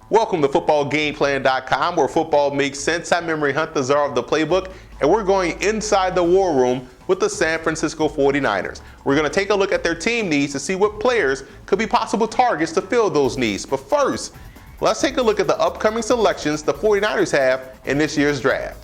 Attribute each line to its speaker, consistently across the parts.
Speaker 1: Welcome to footballgameplan.com, where football makes sense. I'm Memory Hunt, the czar of the playbook, and we're going inside the war room with the San Francisco 49ers. We're going to take a look at their team needs to see what players could be possible targets to fill those needs. But first, let's take a look at the upcoming selections the 49ers have in this year's draft.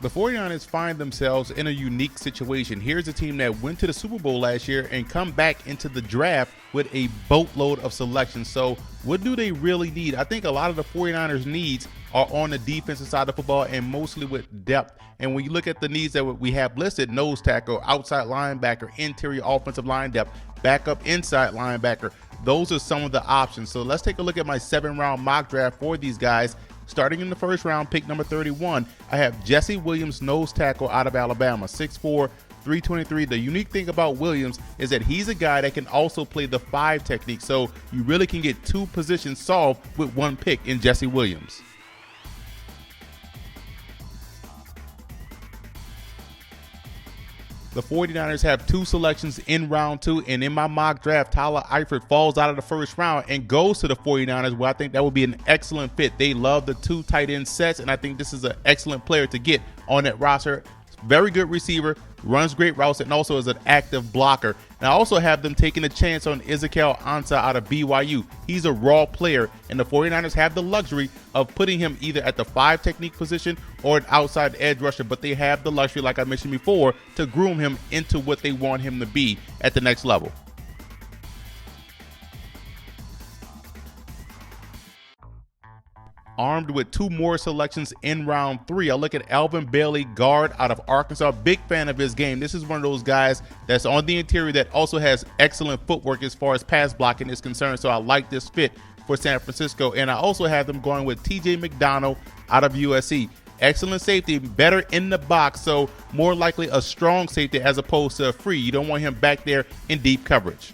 Speaker 2: The 49ers find themselves in a unique situation. Here's a team that went to the Super Bowl last year and come back into the draft with a boatload of selections. So what do they really need? I think a lot of the 49ers needs are on the defensive side of football and mostly with depth. And when you look at the needs that we have listed, nose tackle, outside linebacker, interior offensive line depth, backup inside linebacker, those are some of the options. So let's take a look at my 7-round mock draft for these guys. Starting in the first round, pick number 31, I have Jesse Williams, nose tackle out of Alabama, 6'4", 323. The unique thing about Williams is that he's a guy that can also play the 5 technique, so you really can get 2 positions solved with 1 pick in Jesse Williams. The 49ers have 2 selections in round 2, and in my mock draft, Tyler Eifert falls out of the first round and goes to the 49ers, where I think that would be an excellent fit. They love the 2 tight end sets, and I think this is an excellent player to get on that roster. Very good receiver, runs great routes, and also is an active blocker. And I also have them taking a chance on Ezekiel Ansah out of BYU. He's a raw player, and the 49ers have the luxury of putting him either at the 5 technique position or an outside edge rusher, but they have the luxury, like I mentioned before, to groom him into what they want him to be at the next level. Armed with 2 more selections in round 3, I look at Alvin Bailey, guard out of Arkansas. Big fan of his game. This is one of those guys that's on the interior that also has excellent footwork as far as pass blocking is concerned. So I like this fit for San Francisco. And I also have them going with TJ McDonald out of USC. Excellent safety, better in the box, so more likely a strong safety as opposed to a free. You don't want him back there in deep coverage.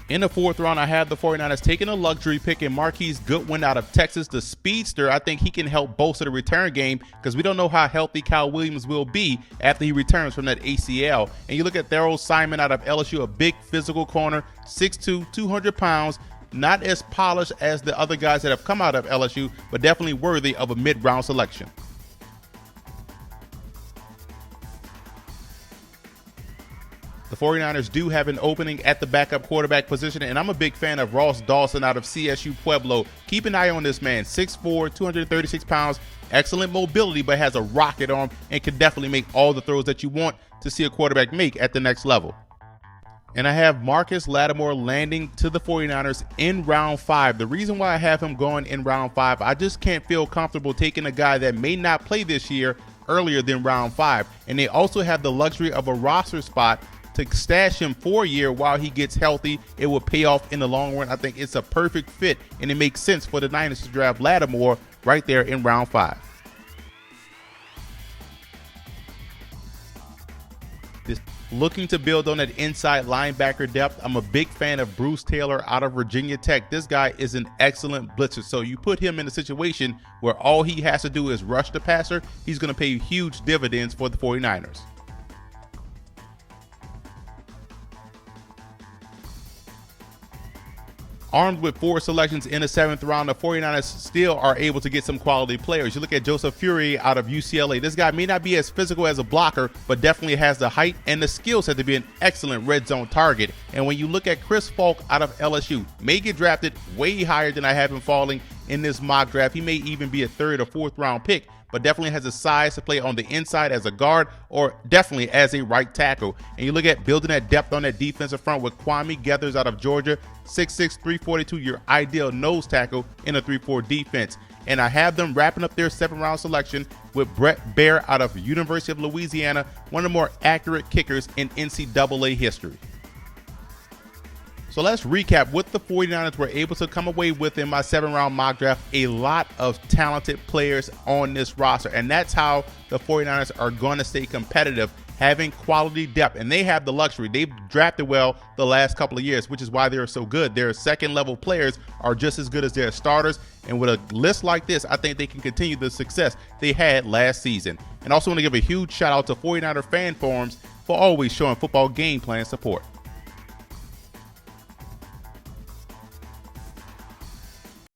Speaker 2: In the 4th round, I have the 49ers taking a luxury pick in Marquise Goodwin out of Texas, the speedster. I think he can help bolster the return game because we don't know how healthy Kyle Williams will be after he returns from that ACL. And you look at Darrell Simon out of LSU, a big physical corner, 6'2", 200 pounds, not as polished as the other guys that have come out of LSU, but definitely worthy of a mid-round selection. The 49ers do have an opening at the backup quarterback position, and I'm a big fan of Ross Dawson out of CSU Pueblo. Keep an eye on this man, 6'4", 236 pounds, excellent mobility, but has a rocket arm and can definitely make all the throws that you want to see a quarterback make at the next level. And I have Marcus Lattimore landing to the 49ers in round 5. The reason why I have him going in round 5, I just can't feel comfortable taking a guy that may not play this year earlier than round 5. And they also have the luxury of a roster spot to stash him for a year while he gets healthy. It will pay off in the long run. I think it's a perfect fit, and it makes sense for the Niners to draft Lattimore right there in round 5. Looking to build on that inside linebacker depth, I'm a big fan of Bruce Taylor out of Virginia Tech. This guy is an excellent blitzer, so you put him in a situation where all he has to do is rush the passer. He's going to pay huge dividends for the 49ers. Armed with 4 selections in the 7th round, the 49ers still are able to get some quality players. You look at Joseph Fury out of UCLA. This guy may not be as physical as a blocker, but definitely has the height and the skill set to be an excellent red zone target. And when you look at Chris Falk out of LSU, may get drafted way higher than I have him falling in this mock draft. He may even be a 3rd or 4th round pick, but definitely has the size to play on the inside as a guard or definitely as a right tackle. And you look at building that depth on that defensive front with Kwame Geathers out of Georgia, 6'6", 342, your ideal nose tackle in a 3-4 defense. And I have them wrapping up their 7th-round selection with Brett Baer out of University of Louisiana, one of the more accurate kickers in NCAA history. So let's recap what the 49ers were able to come away with in my 7-round mock draft. A lot of talented players on this roster, and that's how the 49ers are going to stay competitive, having quality depth. And they have the luxury. They've drafted well the last couple of years, which is why they're so good. Their second-level players are just as good as their starters, and with a list like this, I think they can continue the success they had last season. And also want to give a huge shout-out to 49er fan forums for always showing football game plan support.